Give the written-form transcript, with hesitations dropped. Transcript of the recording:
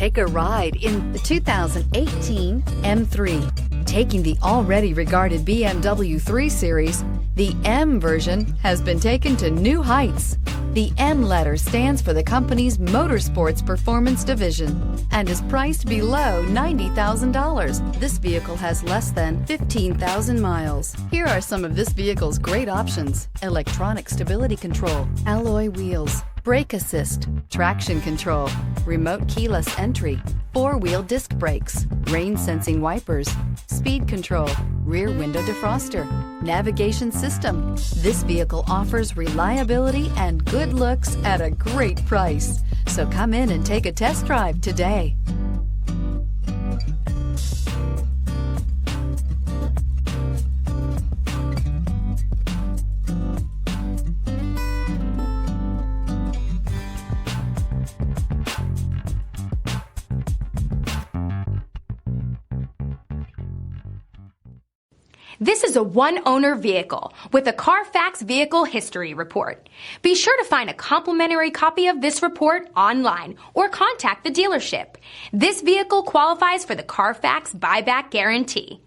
Take a ride in the 2018 M3. Taking the already regarded BMW 3 Series, the M version has been taken to new heights. The M letter stands for the company's Motorsports Performance Division and is priced below $90,000. This vehicle has less than 15,000 miles. Here are some of this vehicle's great options: electronic stability control, alloy wheels, brake assist, traction control, remote keyless entry, four-wheel disc brakes, rain-sensing wipers, speed control, rear window defroster, navigation system. This vehicle offers reliability and good looks at a great price. So come in and take a test drive today. This is a one-owner vehicle with a Carfax Vehicle History Report. Be sure to find a complimentary copy of this report online or contact the dealership. This vehicle qualifies for the Carfax Buyback Guarantee.